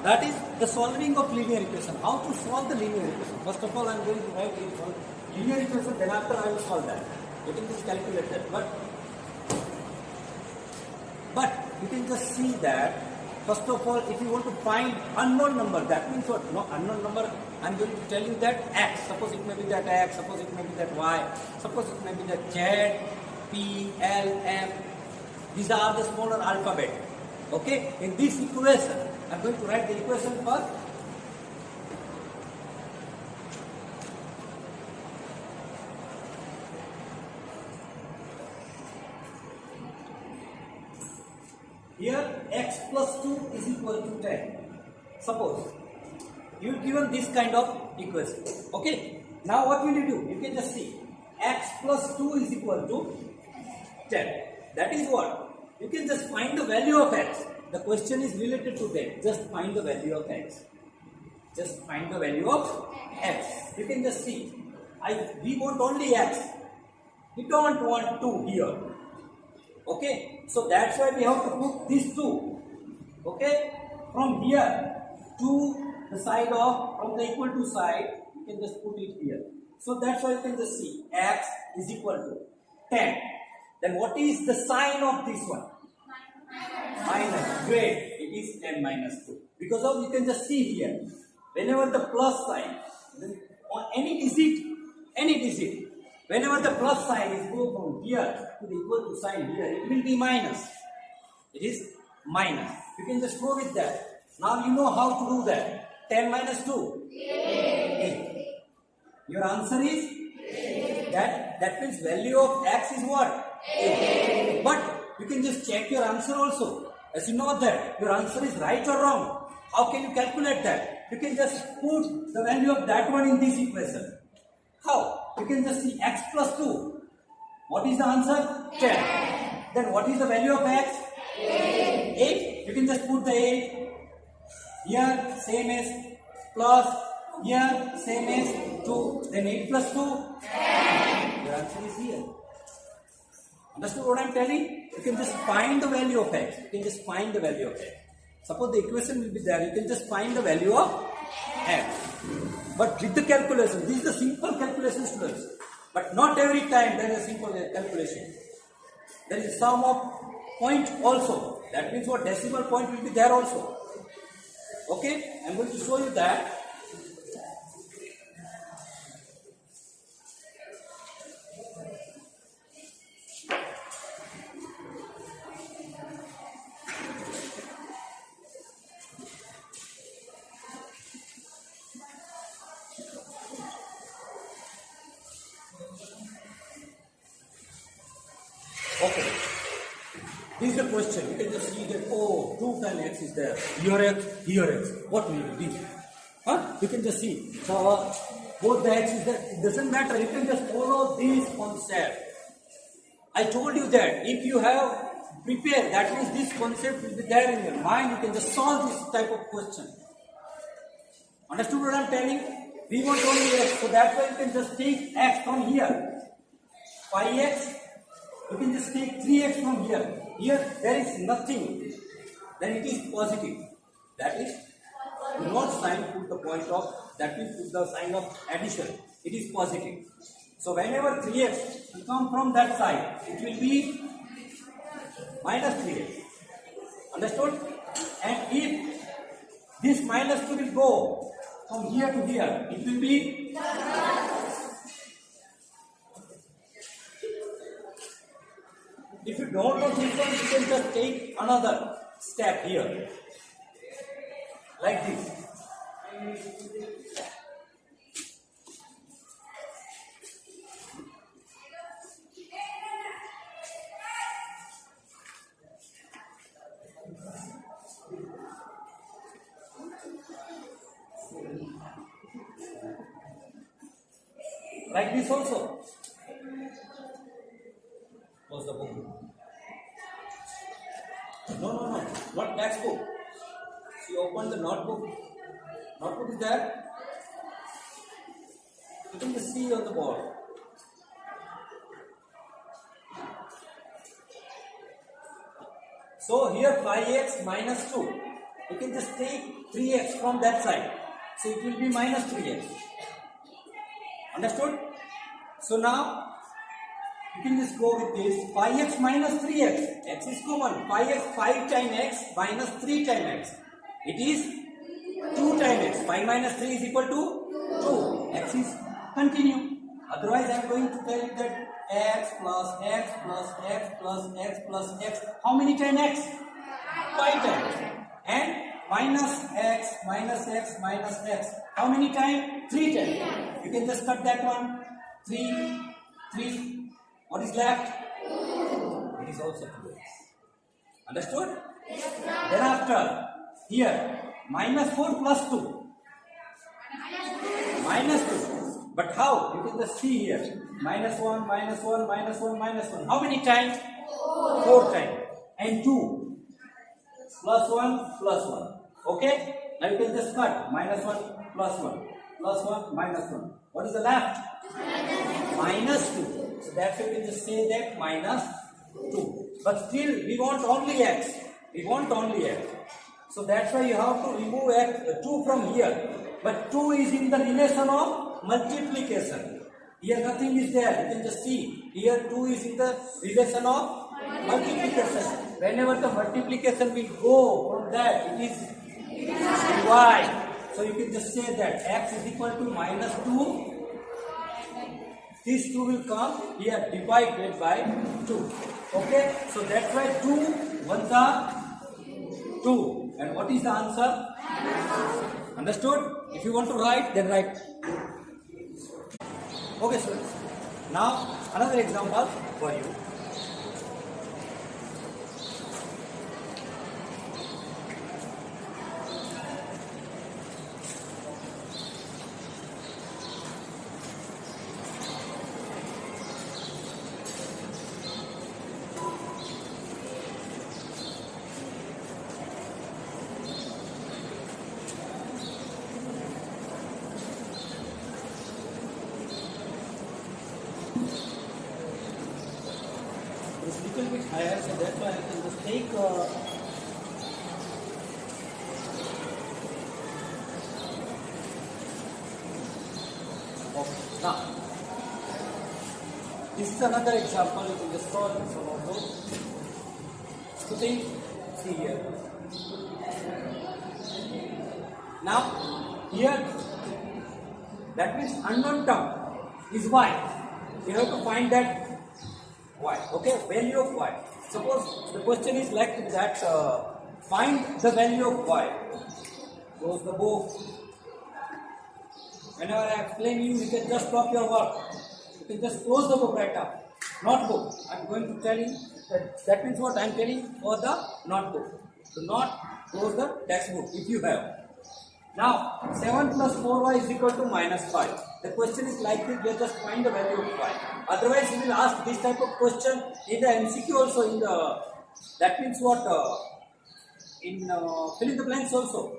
That is the solving of linear equation. How to solve the linear equation? First of all, I am going to write linear equation. Then after I will solve that. Getting this calculated, but you can just see that. First of all, if you want to find unknown number, that means what? No unknown number. I am going to tell you that x. Suppose it may be that x. Suppose it may be that y. Suppose it may be that z, p, l, m. These are the smaller alphabet. Okay. In this equation, I am going to write the equation first. Here x plus 2 is equal to 10. Suppose you given this kind of equation. Okay. Now what will you do? You can just see x plus 2 is equal to 10. That is what? You can just find the value of x. The question is related to that. Just find the value of x. Just find the value of x. You can just see. We want only x. We don't want 2 here. Okay, so that's why we have to put these two. Okay, from here to the side of, from the equal to side, you can just put it here. So that's why you can just see x is equal to 10. Then what is the sign of this one? Minus. Great, it is 10 minus 2. Because of, you can just see here, whenever the plus sign, on any digit, whenever the plus sign is go from here to the equal to sign here, it will be minus. It is minus. You can just go with that. Now you know how to do that. 10 minus 2? 8. Your answer is? 8. That means value of x is what? 8. But you can just check your answer also. As you know that your answer is right or wrong. How can you calculate that? You can just put the value of that one in this equation. How? You can just see x plus 2. What is the answer? 10. Then what is the value of x? 8. 8. You can just put the 8. Here same as plus. Here same as 2. Then 8 plus 2? 10. Your answer is here. Understood what I am telling? You can just find the value of x. You can just find the value of x. Suppose the equation will be there. You can just find the value of x. But with the calculation, this is the simple calculation, students. But not every time there is a simple calculation. There is a sum of point also. That means what? Decimal point will be there also. Okay? I am going to show you that. Okay, this is the question. You can just see that, oh, 2 times x is there. Here x. What will it be? Huh? You can just see. So, both the x is there. It doesn't matter. You can just follow this concept. I told you that if you have prepared, that means this concept will be there in your mind. You can just solve this type of question. Understood what I am telling? We want only x. So, that's why you can just take x from here. 5x. You can just take 3x from here. Here there is nothing. Then it is positive. That is, do not sign put the point of, that means put the sign of addition. It is positive. So whenever 3x will come from that side, it will be minus 3x. Understood? And if this minus 2 will go from here to here, it will be if you don't know this one, you can just take another step here. Like this. Like this also. Close the book. No. Not textbook. You open the notebook. Notebook is there. You can just see on the board. So here 5x minus 2 you can just take 3x from that side. So it will be minus 3x. Understood? So now you can just go with this 5x minus 3x. X is common. 5x, 5 times x minus 3 times x. It is 2 times x. 5 minus 3 is equal to 2. X is continue. Otherwise, I am going to tell you that x plus x plus x plus x plus x. How many times x? 5 times. And minus x minus x minus x. How many times? 3 times. You can just cut that one. 3, 3. What is left? It is also 2x. Understood? Thereafter, here, minus 4 plus 2. Minus 2. But how? You can just see here. Minus 1, minus 1, minus 1, minus 1. How many times? 4 times. And 2. Plus 1, plus 1. Okay? Now you can just cut. Minus 1, plus 1. Plus 1, minus 1. What is the left? Minus 2. So that's why we can just say that minus 2. But still, we want only x. We want only x. So that's why you have to remove x, 2 from here. But 2 is in the relation of multiplication. Here nothing is there. You can just see. Here 2 is in the relation of multiplication. Whenever the multiplication will go from that, it is y. So you can just say that x is equal to minus 2. These 2 will come here divided by 2. Okay? So that's why 2 ones are 2. And what is the answer? Understood? If you want to write, then write. Okay, students. Now, another example for you. It's a little bit higher, so that's why I can just take okay. Now, this is another example. You can just solve some of those. So see here. Now, here, that means unknown term is y. You have to find that y. Okay, value of y. Suppose the question is like that, find the value of y. Close the book. Whenever I explain you can just stop your work. You can just close the book right now. Notebook. I am going to tell you that means what I am telling for the notebook. Do not close the textbook if you have. Now, 7 plus 4y is equal to minus 5. The question is like this, you just find the value of y. Otherwise, you will ask this type of question in the MCQ also, in the, that means what, in fill in the blanks also.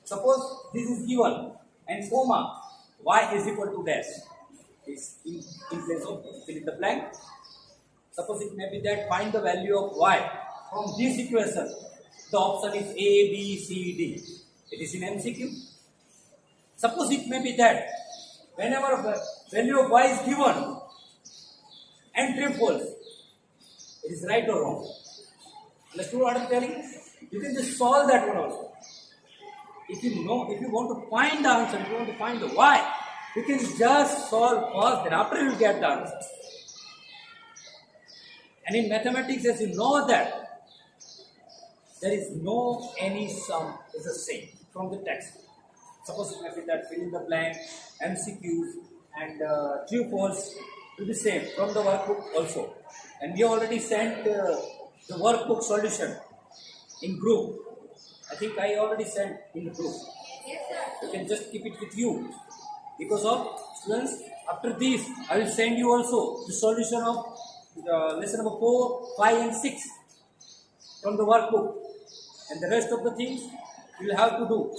Suppose this is given and comma, y is equal to dash. Is in place of fill in the blank. Suppose it may be that find the value of y from this equation. The option is A, B, C, D. It is in MCQ. Suppose it may be that whenever the value of y is given and true false, it is right or wrong. Understood what I am telling? You can just solve that one also. If you know, if you want to find the answer, if you want to find the y, you can just solve first, then after you will get the answer. And in mathematics, as you know that there is no any sum is the same from the text. Suppose it may be that fill in the blank, MCQs and true false will be same from the workbook also. And we already sent the workbook solution in group. I think I already sent in the group. You can just keep it with you. Because of students, after this, I will send you also the solution of lesson number 4, 5 and 6 from the workbook. And the rest of the things you will have to do.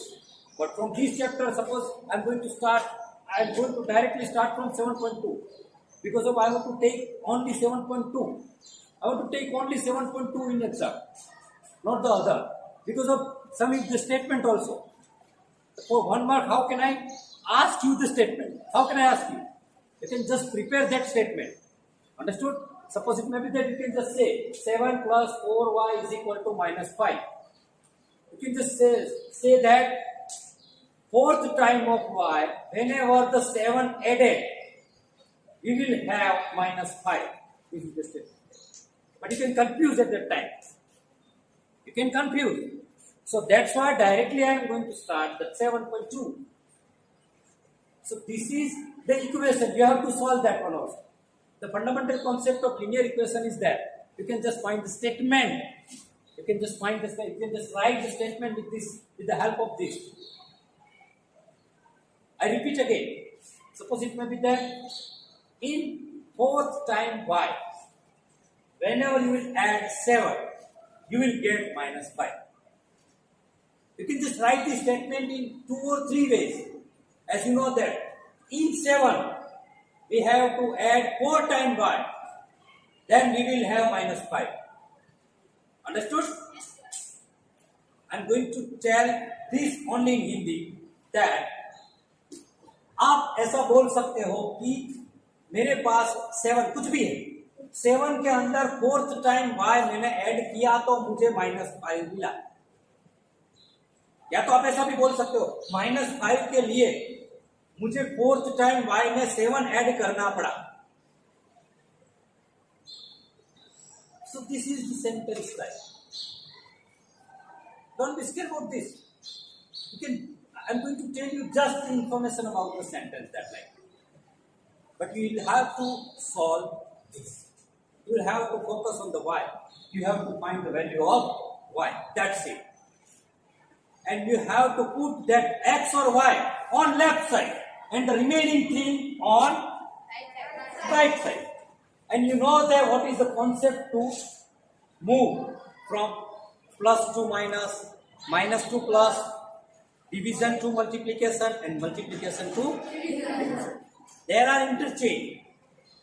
But from this chapter, suppose I am going to directly start from 7.2. Because of I want to take only 7.2. I want to take only 7.2 in exam, not the other. Because of sum is the statement also. For 1 mark, how can I ask you the statement? How can I ask you? You can just prepare that statement. Understood? Suppose it may be that you can just say 7 plus 4y is equal to minus 5. You can just say that fourth time of y, whenever the 7 added, we will have minus 5. This is the statement. But you can confuse at that time. You can confuse. So that's why directly I am going to start the 7.2. So this is the equation. You have to solve that one also. The fundamental concept of linear equation is that you can just find the statement. You can just write the statement with the help of this. I repeat again. Suppose it may be that in fourth time y, whenever you will add 7, you will get minus 5. You can just write this statement in 2 or 3 ways. As you know that in 7, we have to add 4 times y. Then we will have minus 5. Understood? I am going to tell this only in Hindi that आप ऐसा बोल सकते हो कि मेरे पास 7 कुछ भी है, 7 के अंदर फोर्थ टाइम y मैंने ऐड किया तो मुझे माइनस 5 मिला. या तो आप ऐसा भी बोल सकते हो माइनस 5 के लिए मुझे फोर्थ टाइम y में 7 ऐड करना पड़ा. So this is the sentence style. Don't be scared about this. I'm going to tell you just the information about the sentence that like. But you will have to solve this. You will have to focus on the y. You have to find the value of y. That's it. And you have to put that x or y on left side and the remaining thing on right side. And you know that what is the concept to move from plus to minus, minus to plus, division to multiplication, and multiplication to division. There are interchange.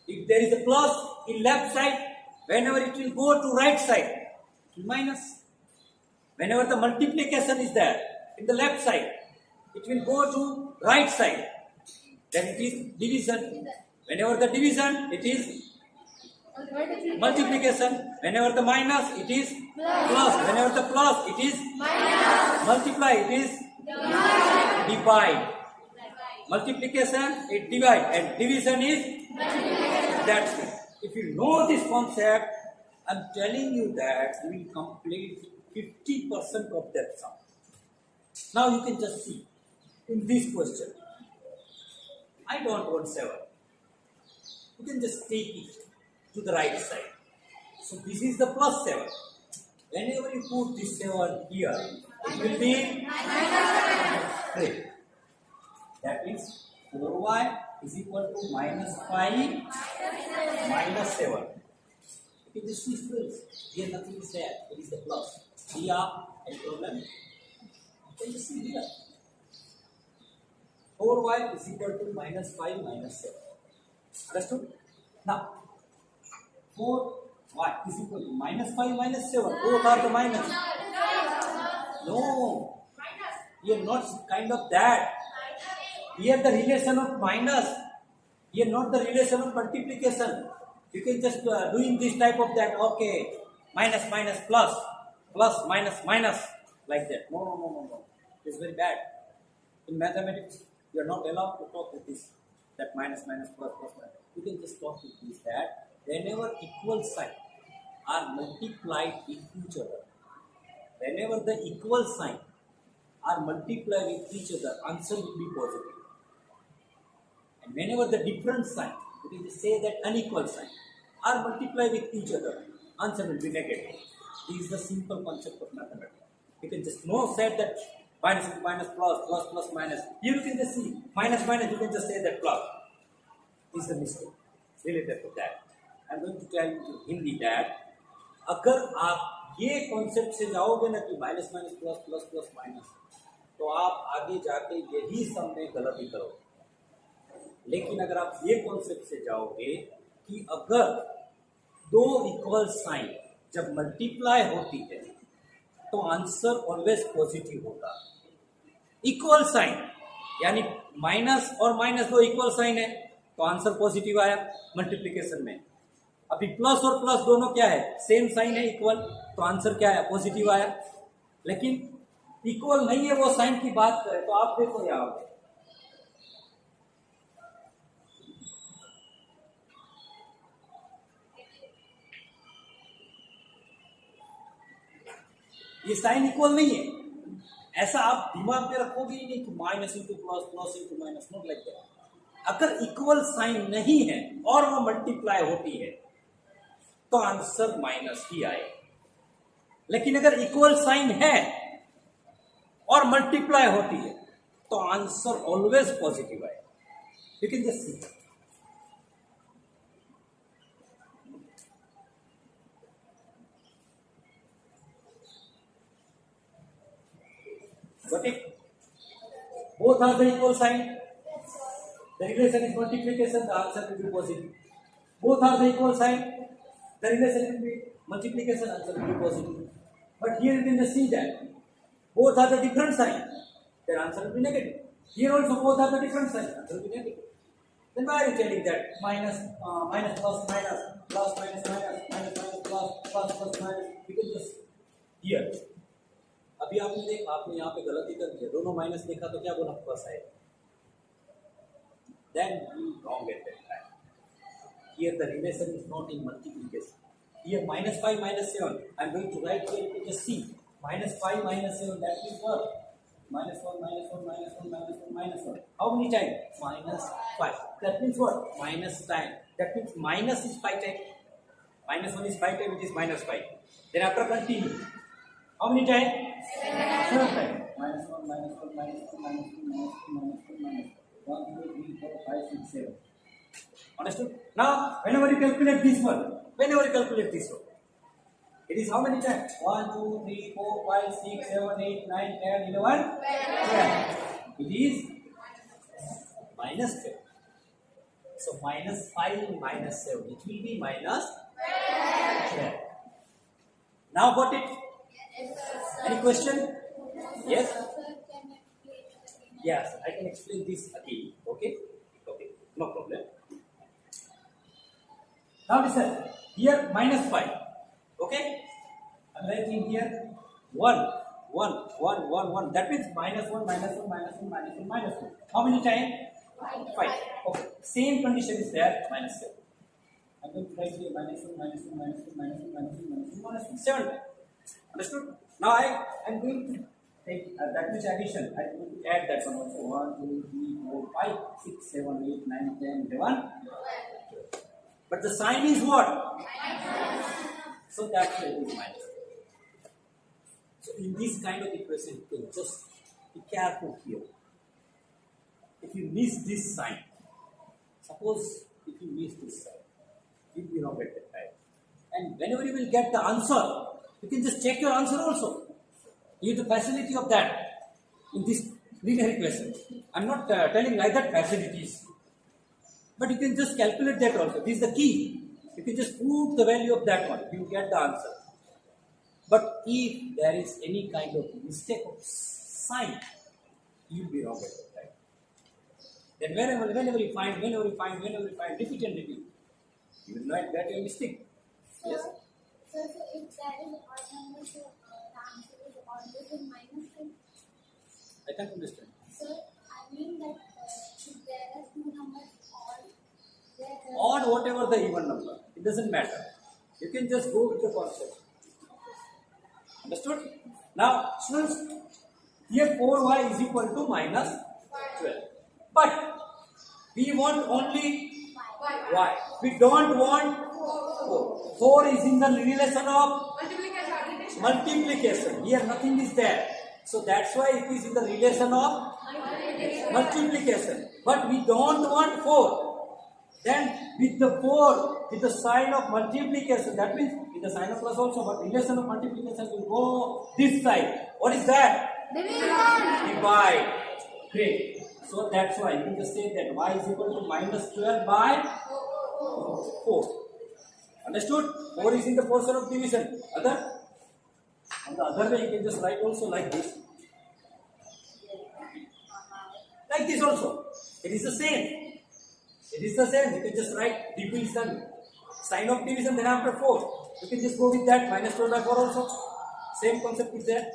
If there is a plus in left side, whenever it will go to right side, it will minus. Whenever the multiplication is there in the left side, it will go to right side. Then it is division. Whenever the division, it is multiplication. Whenever the minus, it is plus. Whenever the plus, it is multiply. It is divide. Multiplication, it divide, and division is that's it. If you know this concept, I'm telling you that you will complete 50% of that sum. Now you can just see in this question. I don't want 7. You can just take it to the right side. So this is the plus 7. Whenever you put this 7 here, it will be 3. That means 4y is equal to minus 5 minus 7. You can just see this. Here nothing is there. It is the plus. Here, any problem? You can just see here. 4y is equal to minus 5 minus 7. Understood? Now, 4y is equal to minus 5 minus 7. Both are the minus. No. Here not kind of that. Here the relation of minus. Here not the relation of multiplication. You can just doing this type of that. Okay. Minus minus plus. Plus minus minus. Like that. No. It's very bad. In mathematics, you are not allowed to talk with this. That minus minus plus plus minus. You can just talk with this that whenever equal sign are multiplied with each other. Whenever the equal sign are multiplied with each other, answer will be positive. And whenever the different sign, you can just say that unequal sign, are multiplied with each other, answer will be negative. This is the simple concept of mathematics. You can just say that minus minus plus, plus plus minus. Here you can just see minus minus, you can just say that plus. This is the mistake related to that. I am going to tell you in Hindi that अगर आप ये concept से जाओगे ना कि minus minus plus plus plus minus, तो आप आगे जाके यही सब में गलती करोगे. लेकिन अगर आप ये कॉन्सेप्ट से जाओगे कि अगर दो इक्वल साइन जब मल्टीप्लाई होती है तो आंसर ऑलवेज पॉजिटिव होगा। इक्वल साइन यानी माइनस और माइनस दो इक्वल साइन है तो आंसर पॉजिटिव आया मल्टीप्लिकेशन में। अभी प्लस और प्लस दोनों क्या है, सेम साइन है, इक्वल, तो आंसर क्या है, पॉजिटिव आया। लेकिन इक्वल नहीं है वो साइन की बात करें तो आप देखो यहाँ पे ये साइन इक्वल नहीं है, ऐसा आप दिमाग में रखोगे ही नहीं कि minus into plus, plus into minus, not like that. अगर इक्वल साइन नहीं है और वो मल्टीप्लाई होती है तो आंसर माइनस ही आए। लेकिन अगर इक्वल साइन है और मल्टीप्लाई होती है तो आंसर ऑलवेज पॉजिटिव आए। You can just see. Got it? Both are the equal sign. The relation is multiplication. The answer will be positive. Both are the equal sign. The relation will be multiplication. Answer will be positive. But here you can just see that both are the different sign. Their answer will be negative. Here also both are the different sign. Answer will be negative. Then why are you telling that minus plus minus plus minus minus minus minus plus minus? You can just here. अभी आपने यहाँ पे गलती कर दी, दोनों minus देखा तो क्या बोला, प्लस आएगा। Then you wrong at that time. Here the relation is not in multiplication. Here minus 5 minus 7. I'm going to write here. You can just see minus 5 minus 7. That means what? Minus 1 minus 1 minus 1 minus 1 minus 1. How many times? Minus 5. That means what? Minus time. That means minus is 5 times. Minus 1 is 5 times. It is minus 5. Then after continue. How many times? 7 times. Minus 1, minus 1, minus 2, minus 2, minus 2, minus 2, minus 1, 2, 3, 4, 5, 6, 7. Understood? Now, whenever you calculate this one, it is how many times? 1, 2, 3, 4, 5, 6, 7, 8, 9, 10, 11, 12. It is minus 12. So, minus 5 minus 7. It will be minus 12. Now, got it? Any question? Yes? Yes, I can explain this again. Okay? Okay, no problem. Now listen, here minus 5. Okay? I'm writing here 1, 1, 1, 1, 1. That means minus 1, minus 1, minus 1, minus 1, minus 1. How many times? 5. Okay. Same condition is there, minus 7. I'm going to write here minus 1, minus 1, minus 1, minus 1, minus 1, minus 1, minus 1, 7 times. Understood? Now I am going to take that much addition. I am going to add that one also. 1, 2, 3, 4, 5, 6, 7, 8, 9, 10, 11. But the sign is what? Minus. So that's why it is minus. So in this kind of equation, you can just be careful here. If you miss this sign, suppose if you miss this sign, you'll be wrong at that time. And whenever you will get the answer, you can just check your answer also. You have the facility of that in this linear equation. I'm not telling like that facilities, but you can just calculate that also. This is the key. You can just put the value of that one. You will get the answer. But if there is any kind of mistake of sign, you will be wrong at that time. Then whenever you find, repeat and repeat, you will not get your mistake. So, Yes. so if that is odd number, so the answer is always in minus 10. I can't understand. So I mean that if there are two numbers odd, there Odd, whatever the even number, it doesn't matter. You can just go with the concept. Understood? Now, students, here 4y is equal to minus 12. But we want only y. We don't want 4. 4 is in the relation of multiplication. Here nothing is there. So that's why it is in the relation of multiplication. But we don't want 4. Then with the 4, with the sign of multiplication, that means with the sign of plus also, but relation of multiplication will go this side. What is that? Divide. Great. So that's why you can just say that y is equal to minus 12 by 4. Understood? 4 is in the portion of division. Other? On the other way, you can just write also like this. Like this also. It is the same. It is the same. You can just write division. Sign of division, then after 4. You can just go with that. Minus 12 by 4 also. Same concept is there.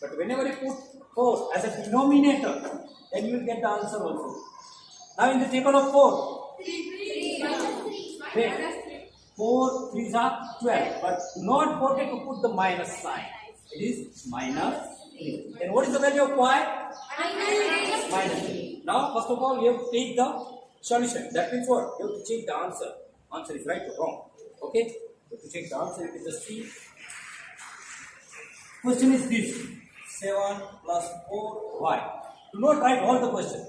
But whenever you put 4 as a denominator, then you will get the answer also. Now in the table of 4. Wait. 4 3s are 12. But do not forget to put the minus sign. It is minus 3. Then what is the value of y? Minus 3. Now first of all you have to take the solution. That means what? You have to check the answer. Answer is right or wrong. Okay? You have to check the answer. You can just see. Question is this. 7 plus 4y. Do not write all the question.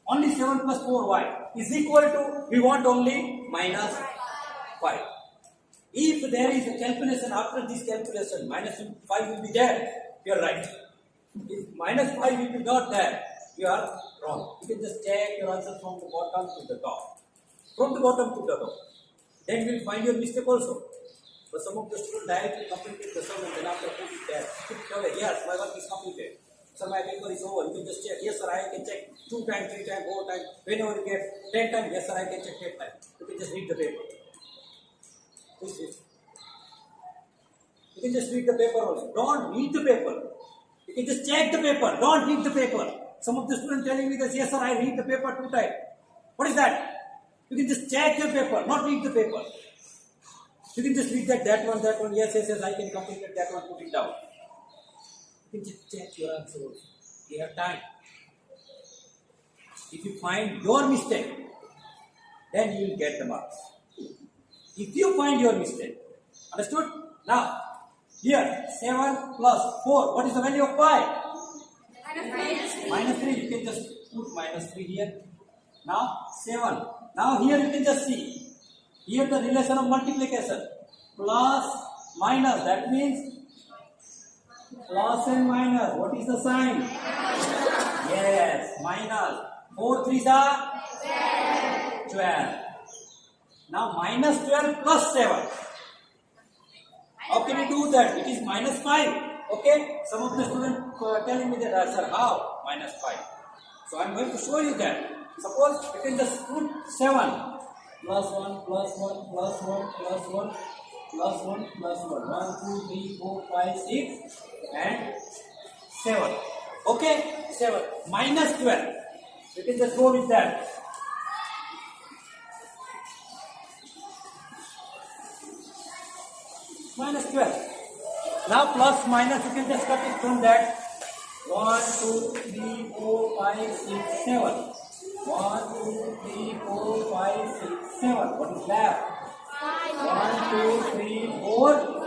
Only 7 plus 4y is equal to, we want only minus 5. If there is a calculation after this calculation, minus 5 will be there, you are right. If minus 5 will be not there, you are wrong. You can just check your answer from the bottom to the top. From the bottom to the top. Then you will find your mistake also. But some of the students directly completed the sum and then after put it there. Put away. Yes, my work is completed. Sir, my paper is over. You can just check. Yes, sir, I can check 2 times, 3 times, 4 times. Whenever you get 10 times, yes, sir, I can check 10 times. You can just read the paper. You can just read the paper also. Don't read the paper. You can just check the paper. Don't read the paper. Some of the students telling me that, yes, sir, I read the paper 2 times. What is that? You can just check your paper, not read the paper. You can just read that one, yes, I can complete that one, put it down. You can just check your answer also. You have time. If you find your mistake, then you will get the marks. If you find your mistake, understood? Now, here, 7 plus 4, what is the value of y? Minus 3, you can just put minus 3 here. Now, 7. Now, here you can just see. Here the relation of multiplication. Plus, minus, that means plus and minus. What is the sign? Yes, minus. 4 3s are 12. Now, minus 12 plus 7. How can you do that? It is minus 5. Okay? Some of the students telling me that, sir, how? Minus 5. So, I am going to show you that. Suppose you can just put 7. Plus 1, plus 1, plus 1, plus 1, plus 1, plus 1. 1, 2, 3, 4, 5, 6, and 7. Okay? 7. Minus 12. You can just go with that. Minus 12. Now plus minus, you can just cut it from that. 1, 2, 3, 4, 5, 6, 7. 1, 2, 3, 4, 5, 6, 7. What is that? 1, 2, 3, 4,